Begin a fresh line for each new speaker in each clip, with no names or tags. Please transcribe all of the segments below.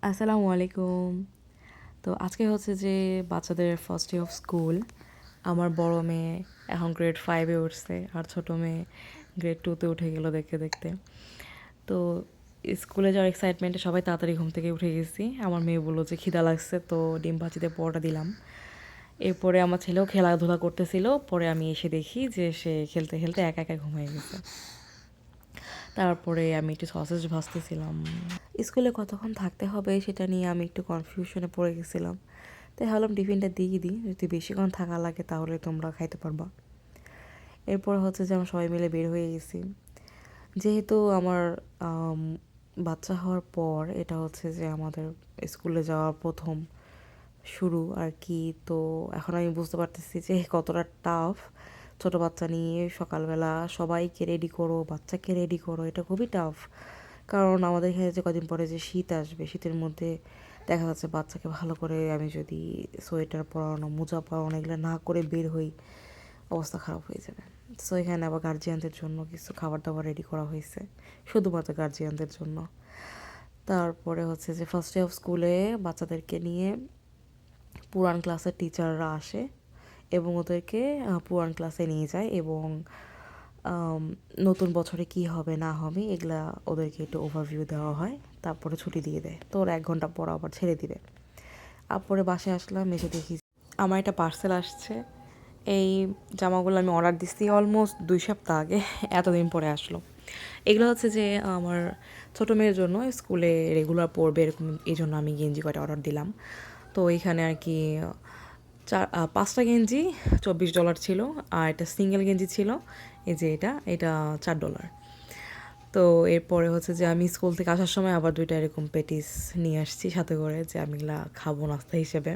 আসসালামু আলাইকুম। তো আজকে হচ্ছে যে বাচ্চাদের ফার্স্ট ডে অফ স্কুল। আমার বড় মেয়ে এখন গ্রেড 5-এ উঠছে আর ছোট মেয়ে গ্রেড 2-তে উঠে গেল দেখতে দেখতে। তো স্কুলে যাওয়ার এক্সাইটমেন্টে সবাই তাড়াতাড়ি ঘুম থেকে উঠে গেছি। আমার মেয়ে বললো যে খিদা লাগছে, তো ডিম ভাজিতে পরোটা দিলাম। এরপরে আমার ছেলেও খেলাধুলা করতেছিল, পরে আমি এসে দেখি যে সে খেলতে খেলতে একা একা ঘুমিয়ে গেছে। তারপরে আমি একটু সসেজ ভাজতেছিলাম। স্কুলে কতক্ষণ থাকতে হবে সেটা নিয়ে আমি একটু কনফিউশনে পড়ে গেছিলাম, তাই ভাবলাম টিফিনটা দিয়ে দিই, যদি বেশিক্ষণ থাকা লাগে তাহলে তোমরা খাইতে পারবা। এরপর হচ্ছে যে আমরা সবাই মিলে বের হয়ে গেছি। যেহেতু আমার আম, বাচ্চা হওয়ার পর এটা হচ্ছে যে আমাদের স্কুলে যাওয়ার প্রথম শুরু আর কি। তো এখন আমি বুঝতে পারতেছি যে কতটা টাফ। ছোট বাচ্চা নিয়ে সকালবেলা সবাইকে রেডি করো, বাচ্চাকে রেডি করো, এটা খুবই টাফ। কারণ আমাদের এখানে যে কদিন পরে যে শীত আসবে, শীতের মধ্যে দেখা যাচ্ছে বাচ্চাকে ভালো করে আমি যদি সোয়েটার পরানো, মোজা পরানো এগুলো না করে বের হই, অবস্থা খারাপ হয়ে যাবে। সো এখানে আবার গার্জিয়ানদের জন্য কিছু খাবার দাবার রেডি করা হয়েছে, শুধুমাত্র গার্জিয়ানদের জন্য। তারপরে হচ্ছে যে ফার্স্ট ডে অফ স্কুলে বাচ্চাদেরকে নিয়ে পুরান ক্লাসের টিচাররা আসে এবং ওদেরকে পুরান ক্লাসে নিয়ে যায় এবং নতুন বছরে কি হবে না হবে এগুলা ওদেরকে একটু ওভারভিউ দেওয়া হয়। তারপরে ছুটি দিয়ে দেয়, তো ওরা 1 ঘন্টা পর আবার ছেড়ে দিবে। পরে বাসায় আসলাম, এসে দেখি আমার একটা পার্সেল আসছে। এই জামাগুলো আমি অর্ডার দিচ্ছি অলমোস্ট 2 সপ্তাহ আগে, এতদিন পরে আসলো। এগুলো হচ্ছে যে আমার ছোটো মেয়ের জন্য স্কুলে রেগুলার পড়বে এরকম, এই জন্য আমি গেঞ্জি কয়টা অর্ডার দিলাম। তো এইখানে আর কি 5টা গেঞ্জি $24 ছিল, আর একটা সিঙ্গেল গেঞ্জি ছিল, এই যে এটা $4। তো এরপরে হচ্ছে যে আমি স্কুল থেকে আসার সময় আবার 2টা এরকম পেটিস নিয়ে আসছি সাথে করে, যে আমি এগুলা খাবো নাস্তা হিসেবে।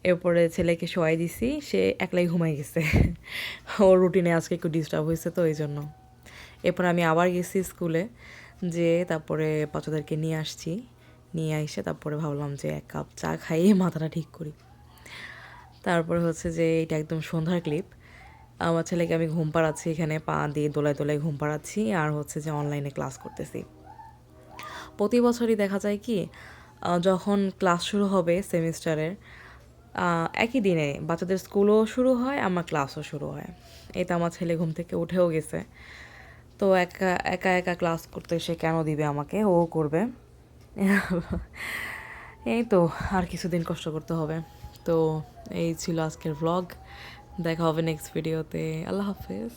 এরপরে ছেলেকে শোয়াই দিছি, সে একলাই ঘুমাই গেছে। ওর রুটিনে আজকে একটু ডিস্টার্ব হয়েছে, তো এই জন্য। এরপর আমি আবার গেছি স্কুলে, যে তারপরে বাচ্চাদেরকে নিয়ে আসছি। নিয়ে এসে তারপরে ভাবলাম যে 1 কাপ চা খাইয়ে মাথাটা ঠিক করি। তারপরে হচ্ছে যে এটা একদম সন্ধ্যার ক্লিপ। আমার ছেলেকে আমি ঘুম পাড়াচ্ছি, এখানে পা দিয়ে দোলায় দোলায় ঘুম পাড়াচ্ছি, আর হচ্ছে যে অনলাইনে ক্লাস করতেছি। প্রতি বছরই দেখা যায় কি, যখন ক্লাস শুরু হবে সেমিস্টারের, একই দিনে বাচ্চাদের স্কুলও শুরু হয়, আমার ক্লাসও শুরু হয়। এটা আমার ছেলে ঘুম থেকে উঠেও গেছে, তো একা একা একা ক্লাস করতে সে কেন দিবে আমাকে, ও করবে। এই তো, আর কিছুদিন কষ্ট করতে হবে। তো এই ছিল আজকের ভ্লগ। দেখা হবে নেক্সট ভিডিওতে। আল্লাহ হাফেজ।